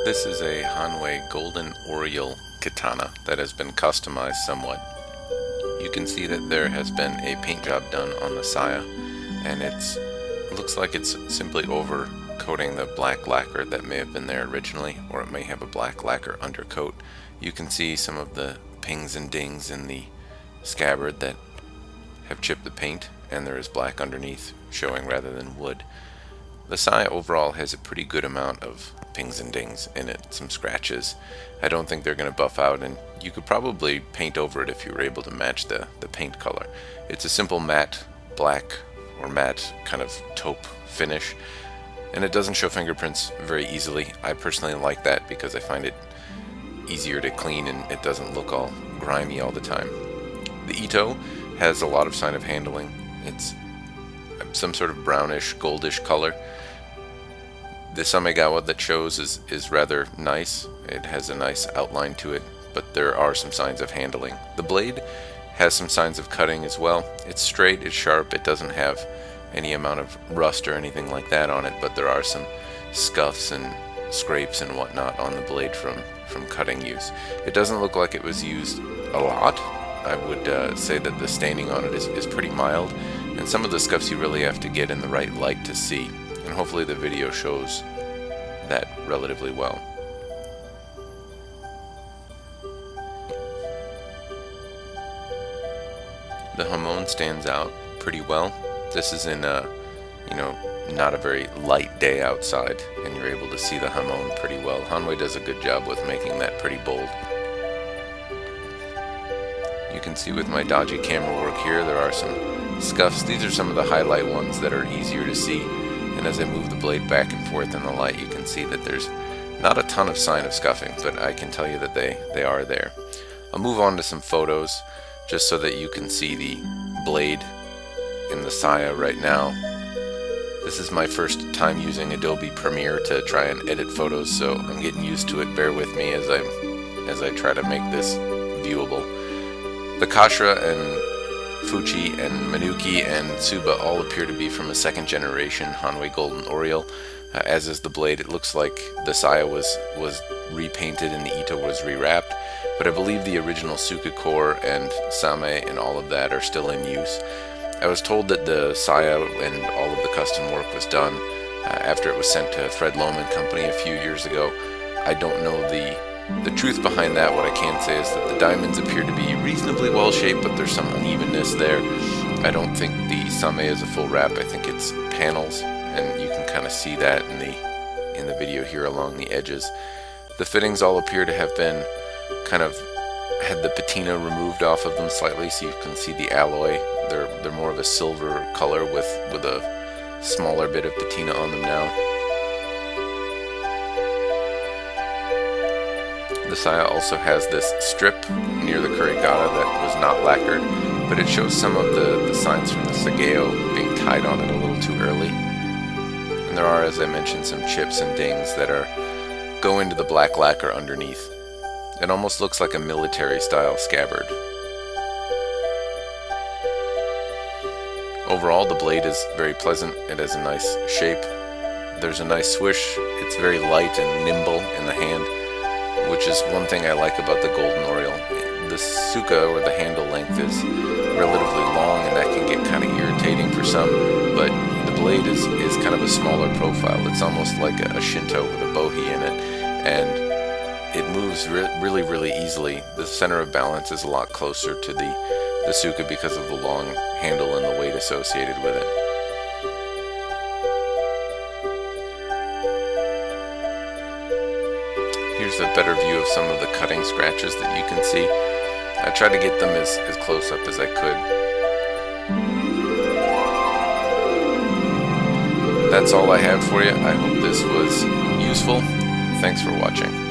This is a Hanwei Golden Oriole katana that has been customized somewhat. You can see that there has been a paint job done on the saya, and it looks like it's simply over coating the black lacquer that may have been there originally, or it may have a black lacquer undercoat. You can see some of the pings and dings in the scabbard that have chipped the paint, and there is black underneath showing rather than wood. The saya overall has a pretty good amount of pings and dings in it, some scratches. I don't think they're going to buff out, and you could probably paint over it if you were able to match the paint color. It's a simple matte black or matte kind of taupe finish, and it doesn't show fingerprints very easily. I personally like that because I find it easier to clean and it doesn't look all grimy all the time. The ito has a lot of sign of handling. It's some sort of brownish, goldish color. The samegawa that shows is rather nice. It has a nice outline to it, but there are some signs of handling. The blade has some signs of cutting as well. It's straight, it's sharp, it doesn't have any amount of rust or anything like that on it, but there are some scuffs and scrapes and whatnot on the blade from cutting use. It doesn't look like it was used a lot. I would say that the staining on it is pretty mild, and some of the scuffs you really have to get in the right light to see, and hopefully the video shows that relatively well. The hamon stands out pretty well. This is in a, not a very light day outside, and you're able to see the hamon pretty well. Hanwei does a good job with making that pretty bold. You can see with my dodgy camera work here, there are some scuffs. These are some of the highlight ones that are easier to see, and as I move the blade back and forth in the light, you can see that there's not a ton of sign of scuffing, but I can tell you that they are there. I'll move on to some photos just so that you can see the blade in the saya right now. This is my first time using Adobe Premiere to try and edit photos, so I'm getting used to it. Bear with me as I try to make this viewable. The Kashra and Fuchi and Manuki and Tsuba all appear to be from a second generation Hanwei Golden Oriole, as is the blade. It looks like the saya was repainted and the ito was rewrapped, but I believe the original Suka core and Same and all of that are still in use. I was told that the saya and all of the custom work was done after it was sent to Fred Lohman Company a few years ago. I don't know the truth behind that. What I can say is that the diamonds appear to be reasonably well shaped, but there's some unevenness there. I don't think the same is a full wrap. I think it's panels, and you can kind of see that in the video here along the edges. The fittings all appear to have been kind of had the patina removed off of them slightly, so you can see the alloy. They're more of a silver color with a smaller bit of patina on them now. The saya also has this strip near the kurigata that was not lacquered, but it shows some of the signs from the sageo being tied on it a little too early. And there are, as I mentioned, some chips and dings that go into the black lacquer underneath. It almost looks like a military style scabbard. Overall, the blade is very pleasant. It has a nice shape. There's a nice swish. It's very light and nimble in the hand, which is one thing I like about the Golden Oriole. The suka, or the handle length, is relatively long, and that can get kind of irritating for some, but the blade is kind of a smaller profile. It's almost like a Shinto with a bohi in it, and it moves really, really easily. The center of balance is a lot closer to the suka because of the long handle and the weight associated with it. Here's a better view of some of the cutting scratches that you can see. I tried to get them as close up as I could. That's all I have for you. I hope this was useful. Thanks for watching.